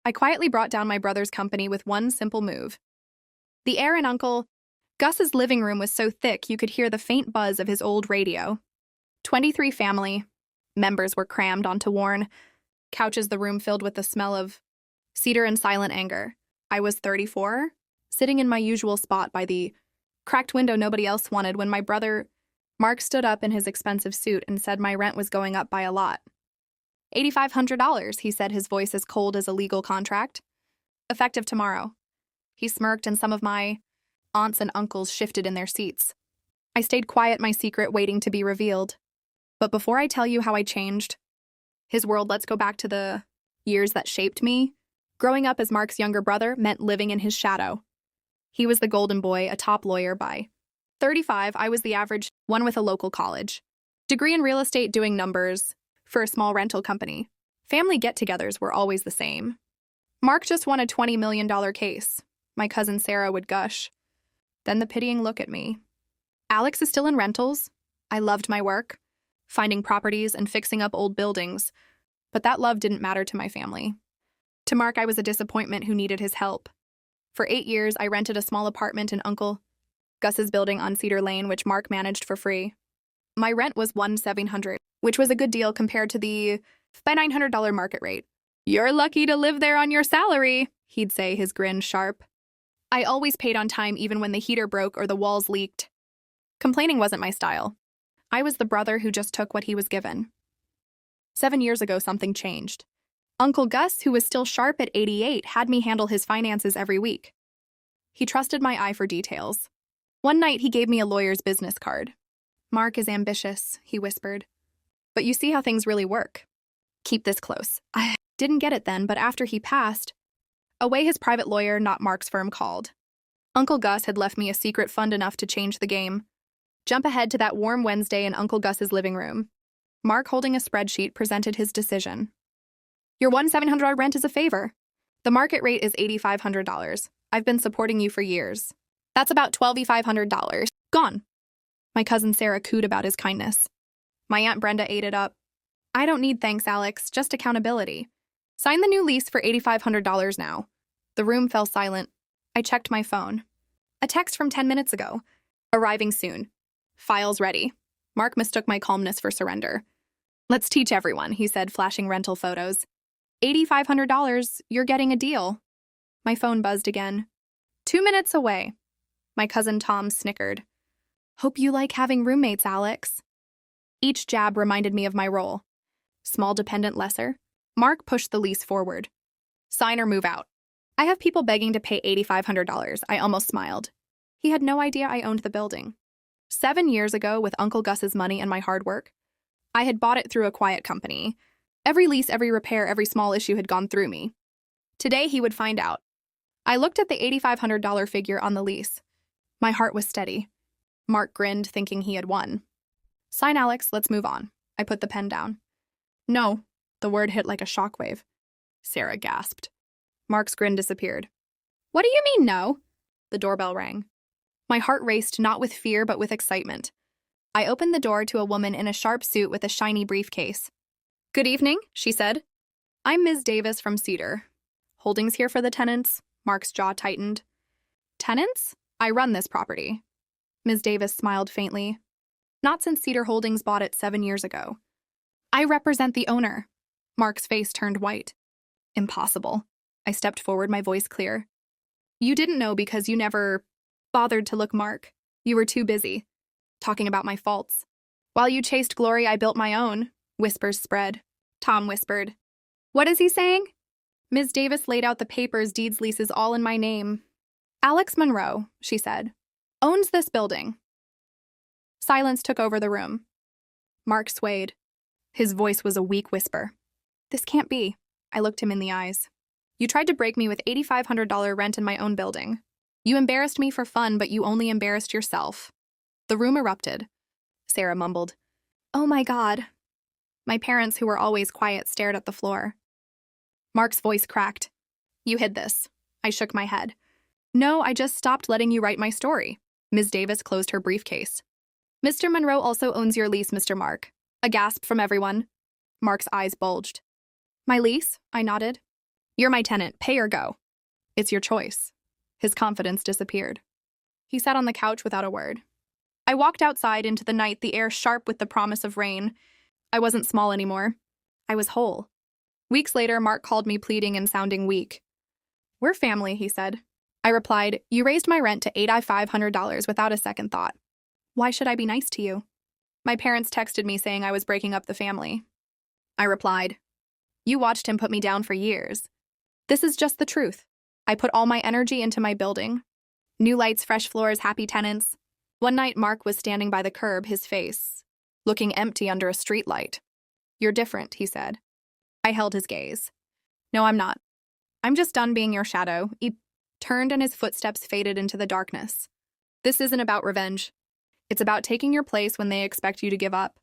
I quietly brought down my brother's company with one simple move. The air in Uncle Gus's living room was so thick you could hear the faint buzz of his old radio. 23 family members were crammed onto worn couches, the room filled with the smell of cedar and silent anger. I was 34, sitting in my usual spot by the cracked window nobody else wanted when my brother Mark stood up in his expensive suit and said my rent was going up by a lot. $8,500, he said, his voice as cold as a legal contract. Effective tomorrow. He smirked, and some of my aunts and uncles shifted in their seats. I stayed quiet, my secret waiting to be revealed. But before I tell you how I changed his world, let's go back to the years that shaped me. Growing up as Mark's younger brother meant living in his shadow. He was the golden boy, a top lawyer by 35. I was the average one with a local college degree in real estate, doing numbers for a small rental company. Family get-togethers were always the same. Mark just won a $20 million case. My cousin Sarah would gush. Then the pitying look at me. Alex is still in rentals. I loved my work, finding properties and fixing up old buildings, but that love didn't matter to my family. To Mark, I was a disappointment who needed his help. For 8 years, I rented a small apartment in Uncle Gus's building on Cedar Lane, which Mark managed for free. My rent was $1,700, which was a good deal compared to the $900 market rate. "You're lucky to live there on your salary," he'd say, his grin sharp. I always paid on time even when the heater broke or the walls leaked. Complaining wasn't my style. I was the brother who just took what he was given. 7 years ago, something changed. Uncle Gus, who was still sharp at 88, had me handle his finances every week. He trusted my eye for details. One night, he gave me a lawyer's business card. "Mark is ambitious," he whispered. "But you see how things really work. Keep this close." I didn't get it then, but after he passed away, his private lawyer, not Mark's firm, called. Uncle Gus had left me a secret fund enough to change the game. Jump ahead to that warm Wednesday in Uncle Gus's living room. Mark, holding a spreadsheet, presented his decision. "Your $1,700 rent is a favor. The market rate is $8,500. I've been supporting you for years. That's about $12,500. Gone." My cousin Sarah cooed about his kindness. My Aunt Brenda ate it up. "I don't need thanks, Alex, just accountability. Sign the new lease for $8,500 now." The room fell silent. I checked my phone. A text from 10 minutes ago. "Arriving soon. Files ready." Mark mistook my calmness for surrender. "Let's teach everyone," he said, flashing rental photos. $8,500, you're getting a deal." My phone buzzed again. 2 minutes away. My cousin Tom snickered. "Hope you like having roommates, Alex." Each jab reminded me of my role. Small dependent lesser. Mark pushed the lease forward. "Sign or move out." "I have people begging to pay $8,500. I almost smiled. He had no idea I owned the building. 7 years ago, with Uncle Gus's money and my hard work, I had bought it through a quiet company. Every lease, every repair, every small issue had gone through me. Today, he would find out. I looked at the $8,500 figure on the lease. My heart was steady. Mark grinned, thinking he had won. "Sign, Alex, let's move on." I put the pen down. "No." The word hit like a shockwave. Sarah gasped. Mark's grin disappeared. "What do you mean, no?" The doorbell rang. My heart raced, not with fear, but with excitement. I opened the door to a woman in a sharp suit with a shiny briefcase. "Good evening," she said. "I'm Ms. Davis from Cedar. Holdings here for the tenants?" Mark's jaw tightened. "Tenants? I run this property." Ms. Davis smiled faintly. "Not since Cedar Holdings bought it 7 years ago. I represent the owner." Mark's face turned white. "Impossible." I stepped forward, my voice clear. "You didn't know because you never bothered to look, Mark. You were too busy talking about my faults. While you chased glory, I built my own." Whispers spread. Tom whispered. "What is he saying?" Ms. Davis laid out the papers, deeds, leases, all in my name. "Alex Monroe," she said, "owns this building." Silence took over the room. Mark swayed. His voice was a weak whisper. "This can't be." I looked him in the eyes. "You tried to break me with $8,500 rent in my own building. You embarrassed me for fun, but you only embarrassed yourself." The room erupted. Sarah mumbled, "Oh my God." My parents, who were always quiet, stared at the floor. Mark's voice cracked. "You hid this." I shook my head. "No, I just stopped letting you write my story." Ms. Davis closed her briefcase. "Mr. Monroe also owns your lease, Mr. Mark." A gasp from everyone. Mark's eyes bulged. "My lease?" I nodded. You're my tenant, pay or go. It's your choice. His confidence disappeared. He sat on the couch without a word. I walked outside into the night, the air sharp with the promise of rain. I wasn't small anymore. I was whole. Weeks later, Mark called me pleading and sounding weak. We're family, he said. I replied, you raised my rent to $8,500 without a second thought. Why should I be nice to you? My parents texted me saying I was breaking up the family. I replied, you watched him put me down for years. This is just the truth. I put all my energy into my building. New lights, fresh floors, happy tenants. One night, Mark was standing by the curb, his face looking empty under a streetlight. You're different, he said. I held his gaze. No, I'm not. I'm just done being your shadow. He turned and his footsteps faded into the darkness. This isn't about revenge. It's about taking your place when they expect you to give up.